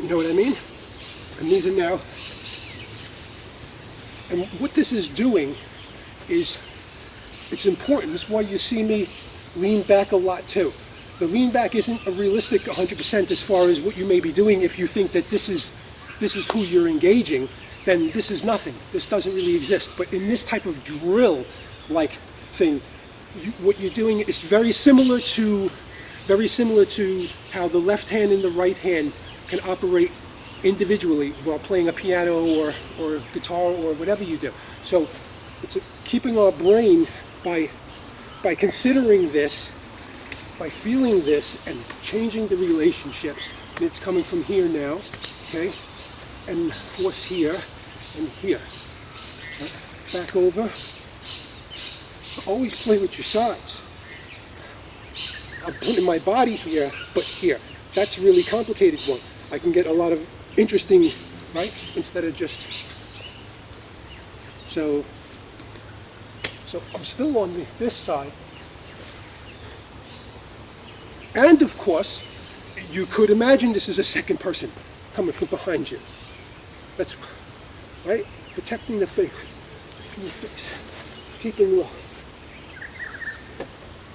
You know what I mean? And these are now, and what this is doing is, it's important. This is why you see me lean back a lot too. The lean back isn't a realistic 100% as far as what you may be doing. If you think that this is who you're engaging, then this is nothing. This doesn't really exist. But in this type of drill-like thing, what you're doing is very similar to how the left hand and the right hand can operate individually while playing a piano or guitar or whatever you do. So it's keeping our brain by considering this, by feeling this and changing the relationships. And it's coming from here now, okay? And force here and here. Back over. Always play with your sides. I'm putting my body here, but here. That's a really complicated one. I can get a lot of interesting, right? Instead of just... So I'm still on this side. And of course, you could imagine this is a second person coming from behind you. That's right, protecting the face, keeping low.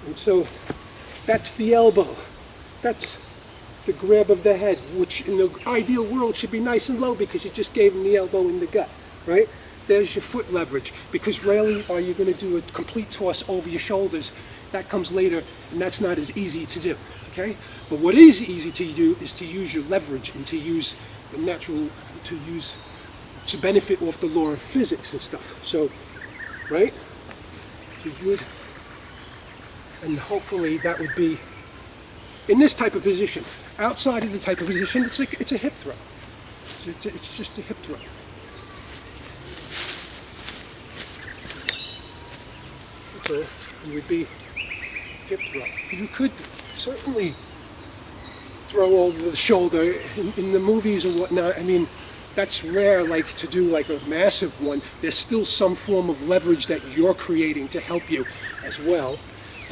And so that's the elbow. That's the grab of the head, which in the ideal world should be nice and low because you just gave him the elbow in the gut, right? There's your foot leverage, because rarely are you going to do a complete toss over your shoulders. That comes later, and that's not as easy to do, okay? But what is easy to do is to use your leverage and to use the natural, to benefit off the law of physics and stuff. So, right? So you would, and hopefully that would be in this type of position. Outside of the type of position, it's a hip throw. It's just a hip throw. So it would be hip throw. You could certainly throw over the shoulder in the movies or whatnot. I mean, that's rare, like to do like a massive one. There's still some form of leverage that you're creating to help you as well.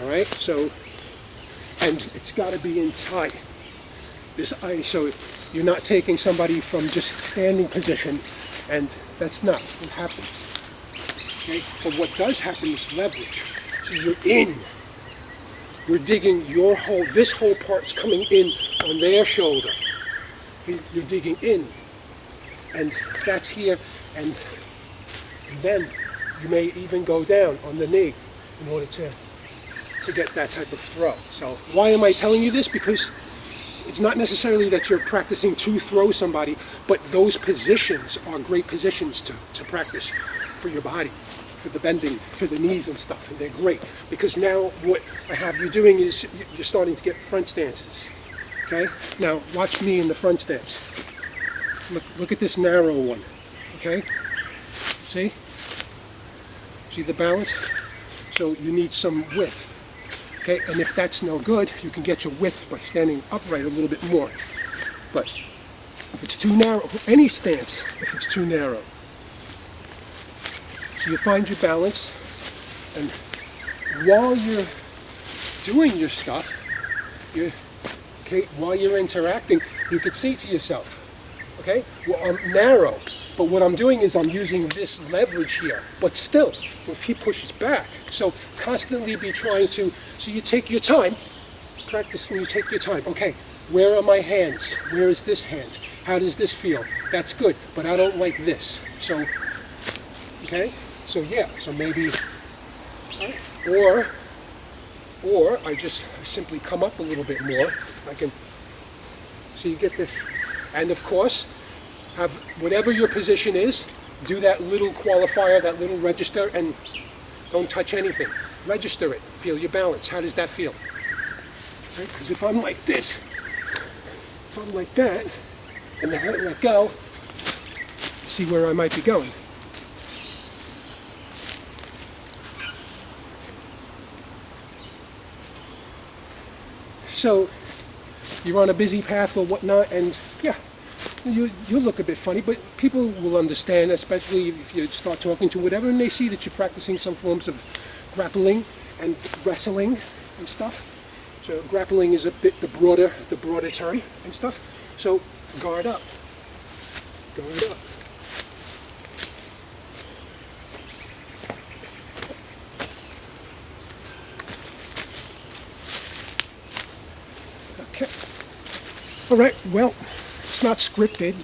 All right, so, and it's got to be in tight. So you're not taking somebody from just standing position, and that's not what happens. Okay, but what does happen is leverage. So you're in. You're digging your whole. This whole part's coming in on their shoulder. You're digging in, and that's here, and then you may even go down on the knee in order to get that type of throw. So why am I telling you this? Because it's not necessarily that you're practicing to throw somebody, but those positions are great positions to practice for your body, for the bending, for the knees and stuff, and they're great. Because now what I have you doing is you're starting to get front stances. Okay? Now watch me in the front stance. Look at this narrow one. Okay? See? See the balance? So you need some width. Okay, and if that's no good, you can get your width by standing upright a little bit more. But if it's too narrow, any stance, if it's too narrow. So you find your balance, and while you're doing your stuff, while you're interacting, you could say to yourself, okay, well, I'm narrow, but what I'm doing is I'm using this leverage here. But still, if he pushes back, so constantly be trying to, so you take your time, practice and you take your time. Okay, where are my hands? Where is this hand? How does this feel? That's good, but I don't like this. So, okay, so yeah, so maybe, or I just simply come up a little bit more. I can, so you get this, and of course, have whatever your position is, do that little qualifier, that little register, and don't touch anything. Register it. Feel your balance. How does that feel? Because if I'm like this, if I'm like that, and then let go, see where I might be going. So you're on a busy path or whatnot, and yeah, you look a bit funny, but people will understand, especially if you start talking to whatever, and they see that you're practicing some forms of grappling and wrestling and stuff. So grappling is a bit the broader term and stuff. So guard up, guard up. Okay. All right, well, it's not scripted,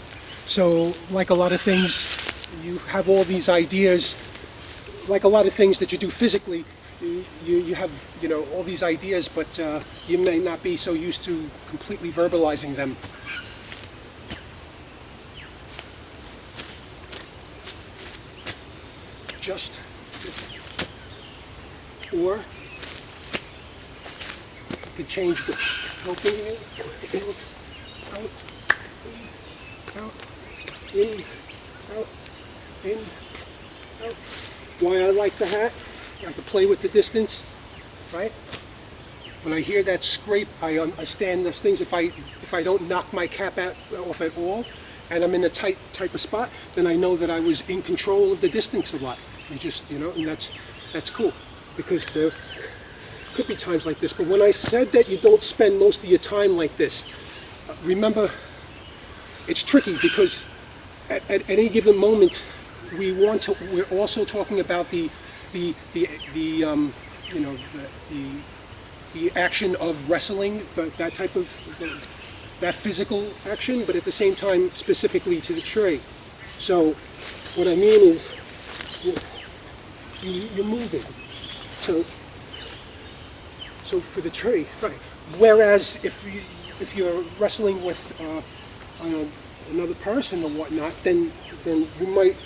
so like a lot of things, you have all these ideas, like a lot of things that you do physically, you have, you know, all these ideas, but you may not be so used to completely verbalizing them. Just, or you could change the helping you, in, out, in, out, in, out. Why I like the hat, I can play with the distance, right? When I hear that scrape, I understand those things. If I don't knock my cap off at all, and I'm in a tight type of spot, then I know that I was in control of the distance a lot. You just, you know, and that's cool, because there could be times like this. But when I said that you don't spend most of your time like this, remember, it's tricky because at any given moment, we're also talking about the action of wrestling, that type of that physical action, but at the same time specifically to the tray. So what I mean is you're moving. So for the tray, right? Whereas if you're wrestling with another person or whatnot, then you might,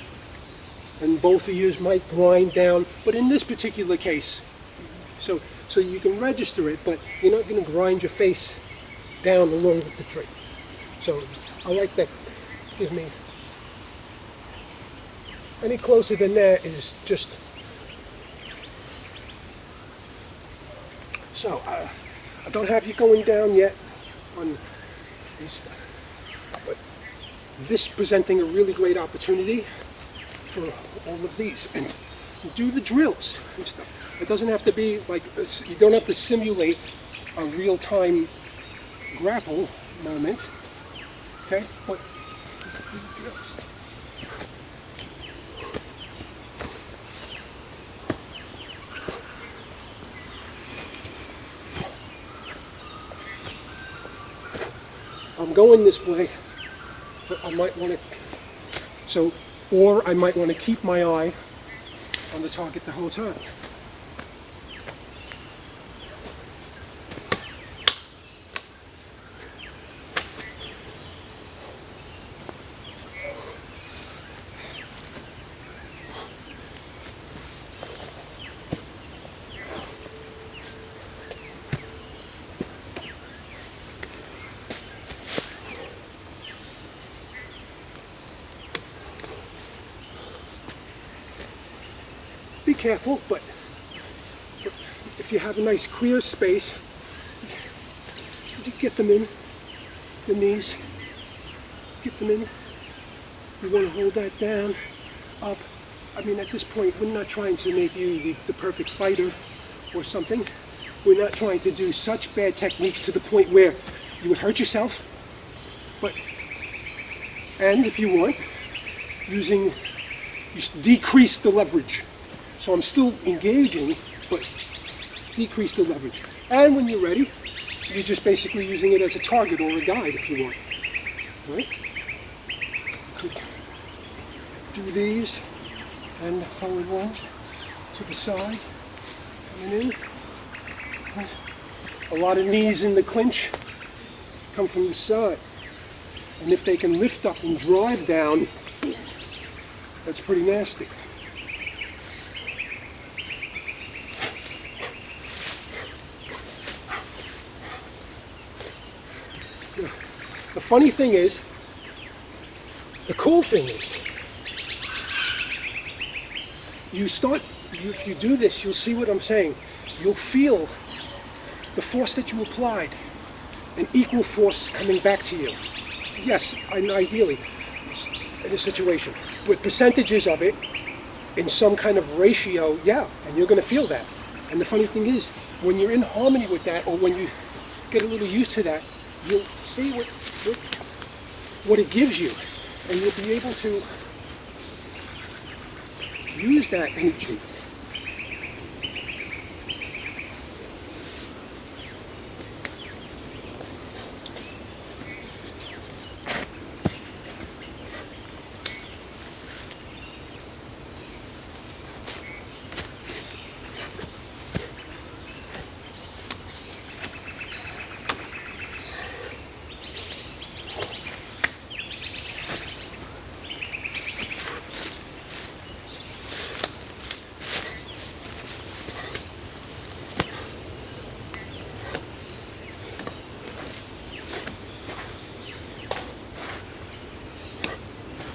and both of you might grind down. But in this particular case, so you can register it, but you're not going to grind your face down along with the tray. So I like that. Gives me, any closer than that is just. So I don't have you going down yet on this stuff, but this presenting a really great opportunity for all of these, and do the drills and stuff. It doesn't have to be like, you don't have to simulate a real-time grapple moment, okay? But do the drills. If I'm going this way, I might want to, or I might want to keep my eye on the target the whole time. Be careful, but if you have a nice clear space, you get them in, the knees, get them in. You want to hold that down, up. I mean, at this point, we're not trying to make you the perfect fighter or something. We're not trying to do such bad techniques to the point where you would hurt yourself. But, and if you want, you decrease the leverage. So I'm still engaging, but decrease the leverage. And when you're ready, you're just basically using it as a target or a guide if you want. Right? Do these and forward ones to the side, coming in. A lot of knees in the clinch come from the side. And if they can lift up and drive down, that's pretty nasty. The funny thing is, the cool thing is, if you do this, you'll see what I'm saying. You'll feel the force that you applied, an equal force coming back to you. Yes, ideally, in a situation, with percentages of it, in some kind of ratio, yeah, and you're going to feel that. And the funny thing is, when you're in harmony with that, or when you get a little used to that, you'll see what it gives you, and you'll be able to use that energy.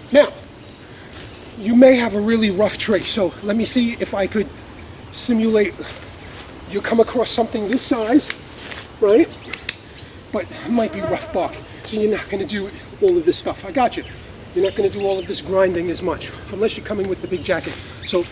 Now, you may have a really rough tree, so let me see if I could simulate you come across something this size, right? But it might be rough bark, so you're not going to do all of this stuff. I got you. You're not going to do all of this grinding as much, unless you're coming with the big jacket. So